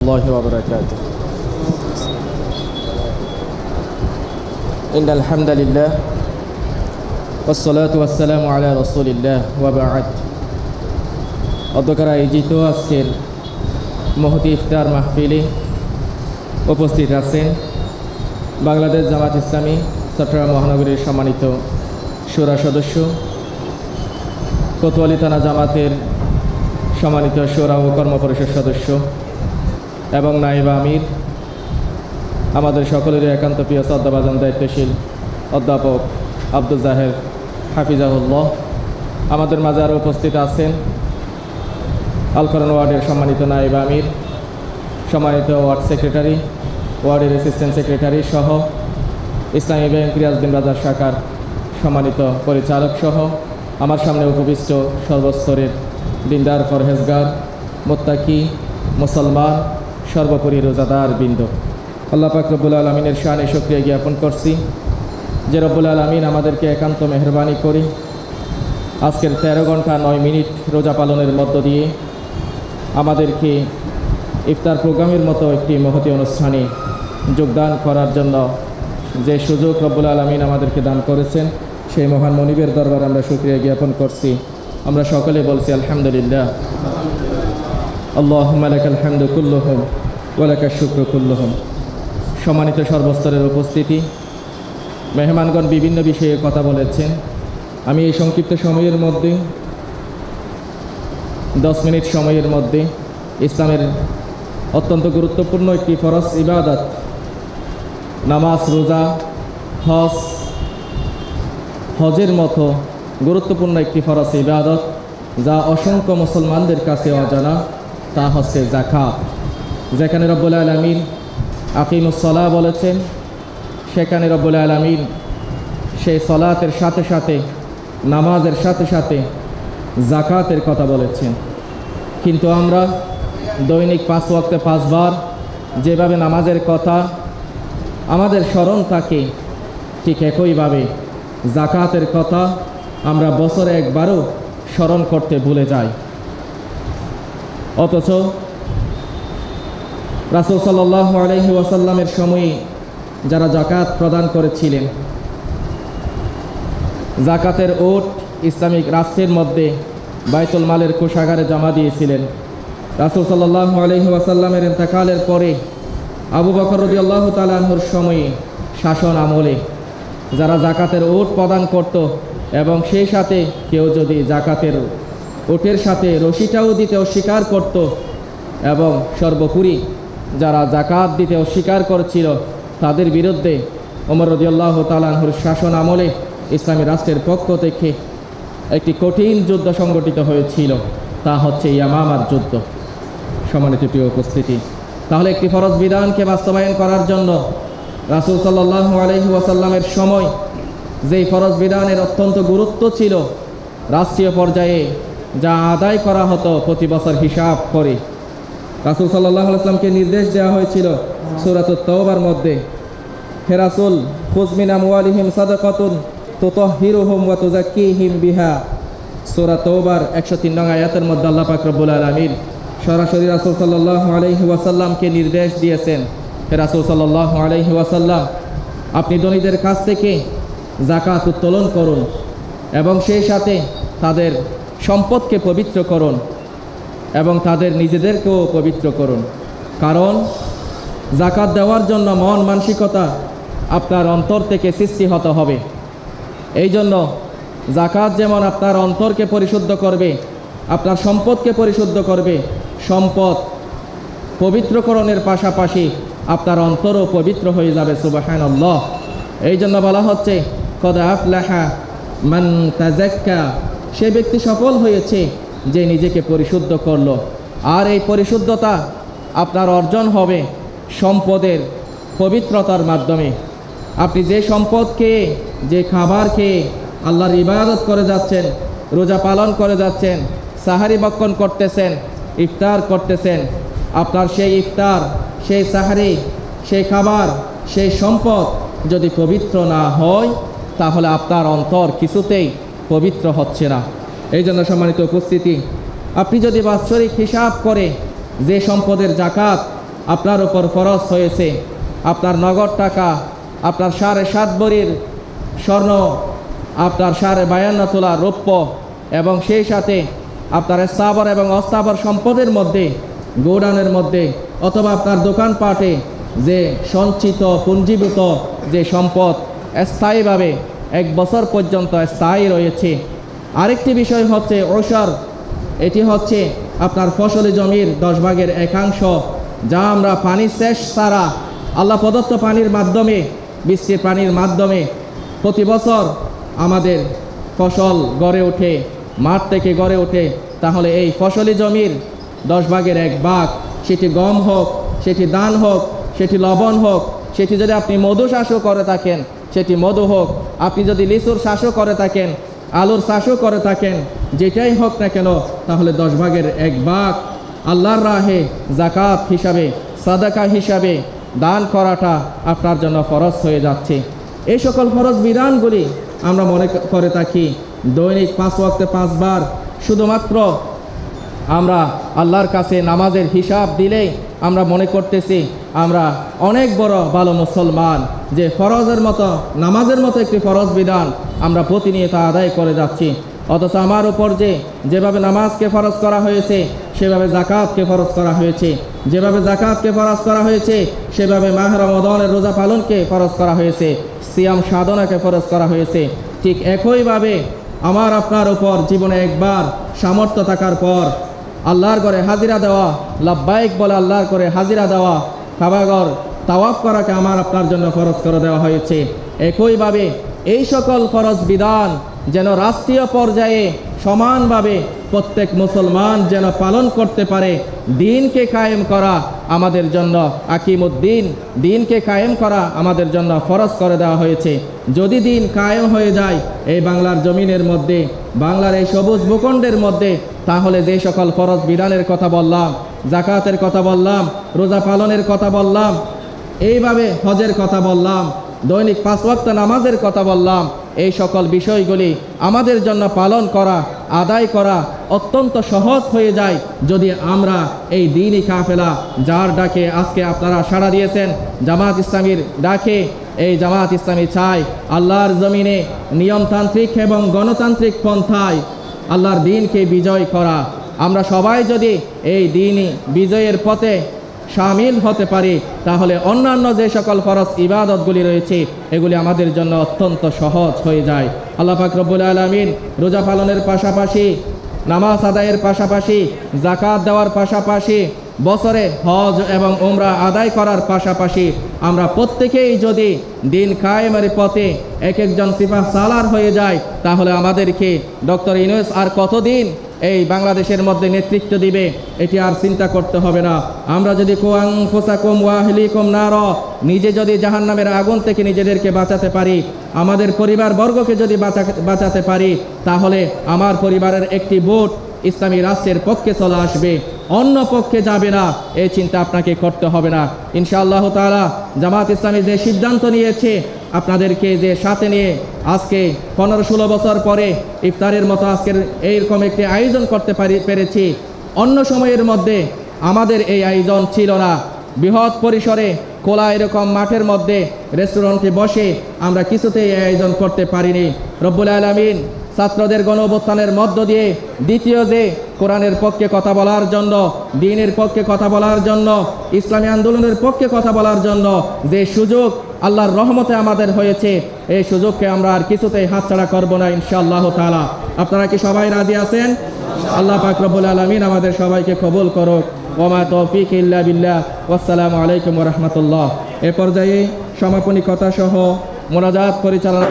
الله وبركاته. إن الحمد لله والصلاة والسلام على رسول الله وبعد. অধ্যক্ষরা আয়োজিত আজকের মহতি ইফতার মাহফিলে উপস্থিত আছেন বাংলাদেশ জামাত ইসলামী চট্টগ্রাম মহানগরীর সম্মানিত শুরা সদস্য, কোতোয়ালি থানা জামাতের সম্মানিত শুরা ও কর্মপরিষদ সদস্য এবং নায়েব আমির, আমাদের সকলেরই একান্ত প্রিয় শ্রদ্ধাভাজন দায়িত্বশীল অধ্যাপক আব্দুল জাহের হাফিজাহুল্লাহ, আমাদের মাঝে আরও উপস্থিত আছেন আল কোরআন ওয়ার্ডের সম্মানিত নায়েব আমির, সম্মানিত ওয়ার্ড সেক্রেটারি, ওয়ার্ডের অ্যাসিস্ট্যান্ট সেক্রেটারি সহ ইসলামী ব্যাংক রিয়াজউদ্দিন বাজার শাখার সম্মানিত পরিচালক সহ আমার সামনে উপবিষ্ট সর্বস্তরের দিনদার, পরহেজগার, মুত্তাকি, মুসলমান, সর্বোপরি রোজাদার বৃন্দ, আল্লাহ পাক রব্বুল আলমিনের শানে শুকরিয়া জ্ঞাপন করছি যে রব্বুল আলমিন আমাদেরকে একান্ত মেহরবানি করে আজকের 13 ঘন্টা 9 মিনিট রোজা পালনের মধ্য দিয়ে আমাদেরকে ইফতার প্রোগ্রামের মতো একটি মহতী অনুষ্ঠানে যোগদান করার জন্য যে সুযোগ রব্বুল আলমিন আমাদেরকে দান করেছেন, সেই মহান মনিবের দরবারে আমরা শুকরিয়া জ্ঞাপন করছি। আমরা সকলে বলছি আলহামদুলিল্লাহ। আল্লাহুম্মা লাকাল হামদু কুল্লুহু ওয়া লাকাশ শুকরু কুল্লুহু। সম্মানিত সর্বস্তরের উপস্থিতি, মেহমানগণ বিভিন্ন বিষয়ে কথা বলেছেন। আমি এই সংক্ষিপ্ত সময়ের মধ্যে 10 মিনিট সময়ের মধ্যে ইসলামের অত্যন্ত গুরুত্বপূর্ণ একটি ফরজ ইবাদত নামাজ, রোজা, হজের মতো গুরুত্বপূর্ণ একটি ফরজ ইবাদত যা অসংখ্য মুসলমানদের কাছে অজানা, তা হচ্ছে যাকাত। যেখানে রব্বুল আলামিন আকিমুস সালাহ বলেছেন, সেখানে রব্বুল আলামিন সেই সালাতের সাথে সাথে, নামাজের সাথে সাথে যাকাতের কথা বলেছেন। কিন্তু আমরা দৈনিক 5 ওয়াক্তে 5 বার যেভাবে নামাজের কথা আমাদের স্মরণ থাকে, ঠিক একইভাবে যাকাতের কথা আমরা বছরে একবারও স্মরণ করতে ভুলে যাই। অথচ রাসূল সাল্লাল্লাহু আলাইহি ওয়াসাল্লামের সময়ে যারা যাকাত প্রদান করেছিলেন, যাকাতের ওট ইসলামিক রাষ্ট্রের মধ্যে বাইতুল মালের কোষাগারে জমা দিয়েছিলেন। রাসূল সাল্লাল্লাহু আলাইহি ওয়াসাল্লামের ইন্তেকালের পরে আবু বকর রাদিয়াল্লাহু তাআলা আনহুর সময়ে শাসন আমলে যারা যাকাতের ওট প্রদান করত এবং সেই সাথে কেউ যদি যাকাতের ওটের সাথে রশিটাও দিতে অস্বীকার করত এবং সর্বোপরি যারা যাকাত দিতে অস্বীকার করছিল তাদের বিরুদ্ধে ওমর রাদিয়াল্লাহু তাআলা আনহুর শাসন আমলে ইসলামী রাষ্ট্রের পক্ষ থেকে একটি কঠিন যুদ্ধ সংগঠিত হয়েছিল, তা হচ্ছে ইয়ামামার যুদ্ধ। সম্মানিত প্রিয় উপস্থিতি, তাহলে একটি ফরজ বিধানকে বাস্তবায়ন করার জন্য রাসূল সাল্লাল্লাহু আলাইহি ওয়াসাল্লামের সময় যেই ফরজ বিধানের অত্যন্ত গুরুত্ব ছিল, রাষ্ট্রীয় পর্যায়ে যা আদায় করা হতো প্রতি বছর হিসাব করে, রাসূল সাল্লাল্লাহু আলাইহি ওয়াসাল্লামকে নির্দেশ দেওয়া হয়েছিল সূরাতুত তাওবার মধ্যে, হে রাসূল, খুয মিন আমওয়ালিহিম সাদাকাতুন তুতাহহিরুহুম ওয়া তুযাক্কিহিম বিহা। সূরা তাওবার 103 নং আয়াতের মধ্যে আল্লাহ পাক রব্বুল আলামিন সরাসরি রাসূল সাল্লাল্লাহু আলাইহি ওয়াসাল্লামকে নির্দেশ দিয়েছেন, হে রাসূল সাল্লাল্লাহু আলাইহি ওয়াসাল্লাম, আপনি ধনীদের কাছ থেকে যাকাত উত্তোলন করুন এবং সেই সাথে তাদের সম্পদকে পবিত্র করুন এবং তাদের নিজেদেরকেও পবিত্র করুন। কারণ যাকাত দেওয়ার জন্য মন মানসিকতা আপনার অন্তর থেকে সৃষ্টি হতে হবে। এই জন্য যাকাত যেমন আপনার অন্তরকে পরিশুদ্ধ করবে, আপনার সম্পদকে পরিশুদ্ধ করবে, সম্পদ পবিত্রকরণের পাশাপাশি আপনার অন্তরও পবিত্র হয়ে যাবে। সুবহানাল্লাহ। এই জন্য বলা হচ্ছে কদ আফলাহা মান তাযাক্কা, সে ব্যক্তি সফল হয়েছে যে নিজেকে পরিশুদ্ধ করলো। আর এই পরিশুদ্ধতা আপনার অর্জন হবে সম্পদের পবিত্রতার মাধ্যমে। আপনি যে সম্পদ খেয়ে, যে খাবার খেয়ে আল্লাহর ইবাদত করে যাচ্ছেন, রোজা পালন করে যাচ্ছেন, সাহারি ভক্ষণ করতেছেন, ইফতার করতেছেন, আপনার সেই ইফতার, সেই সাহারি, সেই খাবার, সেই সম্পদ যদি পবিত্র না হয় তাহলে আপনার অন্তর কিছুতেই পবিত্র হচ্ছে না। এই জন্য সম্মানিত উপস্থিতি, আপনি যদি বাৎসরিক হিসাব করে যে সম্পদের যাকাত আপনার উপর ফরজ হয়েছে। আপনার নগদ টাকা, আপনার 7.5 ভরির স্বর্ণ, আপনার 52 তোলা রৌপ্য এবং সেই সাথে আপনার স্থাবর এবং অস্থাবর সম্পদের মধ্যে, গোডাউনের মধ্যে অথবা আপনার দোকানপাটে যে সঞ্চিত পুঞ্জীভূত যে সম্পদ স্থায়ীভাবে 1 বছর পর্যন্ত স্থায়ী রয়েছে। আরেকটি বিষয় হচ্ছে ওশর, এটি হচ্ছে আপনার ফসলি জমির 10 ভাগের 1/4, যা আমরা পানি সেচ ছাড়া আল্লাহ প্রদত্ত পানির মাধ্যমে, বৃষ্টির পানির মাধ্যমে প্রতি বছর আমাদের ফসল গড়ে ওঠে, মাঠ থেকে গড়ে ওঠে। তাহলে এই ফসলি জমির 10 ভাগের 1 ভাগ, সেটি গম হোক, সেটি ধান হোক, সেটি লবণ হোক, সেটি যদি আপনি মধু চাষও করে থাকেন সেটি মধু হোক, আপনি যদি লিচুর চাষও করে থাকেন, আলুর চাষও করে থাকেন, যেটাই হোক না কেন, তাহলে 10 ভাগের 1 ভাগ আল্লাহর রাহে জাকাত হিসাবে, সাদাকা হিসাবে দান করাটা আপনার জন্য ফরজ হয়ে যাচ্ছে। এই সকল ফরজ বিধানগুলি আমরা মনে করে থাকি দৈনিক 5 ওয়াক্তে 5 বার শুধুমাত্র আমরা আল্লাহর কাছে নামাজের হিসাব দিলেই আমরা মনে করতেছি আমরা অনেক বড় ভালো মুসলমান, যে ফরজের মতো, নামাজের মতো একটি ফরজ বিধান আমরা প্রতিনিয়ত আদায় করে যাচ্ছি। অথচ আমার উপর যেভাবে নামাজকে ফরজ করা হয়েছে সেভাবে জাকাতকে ফরজ করা হয়েছে, যেভাবে জাকাতকে ফরজ করা হয়েছে সেভাবে মাহ রমাদানের রোজা পালনকে ফরজ করা হয়েছে, সিয়াম সাধনাকে ফরজ করা হয়েছে। ঠিক একইভাবে আমার আপনার উপর জীবনে একবার সামর্থ্য থাকার পর আল্লাহর ঘরে হাজিরা দেওয়া, লাব্বাইক বলে আল্লাহর ঘরে হাজিরা দেওয়া, কাবাঘর তাওয়াফ করাকে আমার আপনার জন্য ফরজ করে দেওয়া হয়েছে। একইভাবে এই সকল ফরজ বিধান যেন রাষ্ট্রীয় পর্যায়ে সমানভাবে প্রত্যেক মুসলমান যেন পালন করতে পারে, দিনকে কায়েম করা আমাদের জন্য, আকিমুদ্দিন, দিনকে কায়েম করা আমাদের জন্য ফরজ করে দেওয়া হয়েছে। যদি দিন কায়েম হয়ে যায় এই বাংলার জমিনের মধ্যে, বাংলার এই সবুজ ভূখণ্ডের মধ্যে, তাহলে যে সকল ফরজ বিধানের কথা বললাম, জাকাতের কথা বললাম, রোজা পালনের কথা বললাম, এইভাবে হজের কথা বললাম, দৈনিক 5 ওয়াক্ত নামাজের কথা বললাম, এই সকল বিষয়গুলি আমাদের জন্য পালন করা, আদায় করা অত্যন্ত সহজ হয়ে যায় যদি আমরা এই দ্বীনি কাফেলা, যার ডাকে আজকে আপনারা সাড়া দিয়েছেন, জামাত ইসলামীর ডাকে, এই জামাত ইসলামী চায় আল্লাহর জমিনে নিয়মতান্ত্রিক এবং গণতান্ত্রিক পন্থায় আল্লাহর দ্বীনকে বিজয় করা। আমরা সবাই যদি এই দ্বীনি বিজয়ের পথে শামিল হতে পারি তাহলে অন্যান্য যে সকল ফরজ ইবাদতগুলি রয়েছে এগুলি আমাদের জন্য অত্যন্ত সহজ হয়ে যায়। আল্লাহ পাক রব্বুল আলামিন রোজা পালনের পাশাপাশি, নামাজ আদায়ের পাশাপাশি, জাকাত দেওয়ার পাশাপাশি, বছরে হজ এবং উমরা আদায় করার পাশাপাশি আমরা প্রত্যেকেই যদি দিন কায়েমের পথে এক একজন সিপাহ সালার হয়ে যায় তাহলে আমাদেরকে ডক্টর ইউনূস আর কতদিন এই বাংলাদেশের মধ্যে নেতৃত্ব দিবে এটি আর চিন্তা করতে হবে না। আমরা যদি কুআনফুসাকুম ওয়া আহলিকুম নার, নিজে যদি জাহান্নামের আগুন থেকে নিজেদেরকে বাঁচাতে পারি, আমাদের পরিবারবর্গকে যদি বাঁচাতে পারি, তাহলে আমার পরিবারের একটি ভোট ইসলামী রাষ্ট্রের পক্ষে চলে আসবে, অন্য পক্ষে যাবে না। এই চিন্তা আপনাকে করতে হবে না। ইনশাআল্লাহ তাআলা জামাত ইসলামী যে সিদ্ধান্ত নিয়েছে আপনাদেরকে যে সাথে নিয়ে আজকে 15-16 বছর পরে ইফতারের মতো আজকের এইরকম একটি আয়োজন করতে পেরেছি। অন্য সময়ের মধ্যে আমাদের এই আয়োজন ছিল না। বৃহৎ পরিসরে খোলা এরকম মাঠের মধ্যে রেস্টুরেন্টে বসে আমরা কিছুতেই এই আয়োজন করতে পারিনি। রব্বুল আলামিন ছাত্রদের গণ অভ্যুত্থানের মধ্য দিয়ে দ্বিতীয় যে কোরআনের পক্ষে কথা বলার জন্য, দ্বীনের পক্ষে কথা বলার জন্য, ইসলামী আন্দোলনের পক্ষে কথা বলার জন্য যে সুযোগ আল্লাহর রহমতে আমাদের হয়েছে, এই সুযোগকে আমরা আর কিছুতেই হাতছাড়া করব না ইনশাআল্লাহ তাআলা। আপনারা কি সবাই রাজি আছেন? আল্লাহ পাক রব্বুল আলামিন আমাদের সবাইকে কবুল করুক। ওয়া মা তৌফিক ইল্লা বিল্লাহ। ওয়াসসালামু আলাইকুম ওয়া রাহমাতুল্লাহ। এ পর্যায়ে সমাপনী কথা সহ মোনাজাত পরিচালনা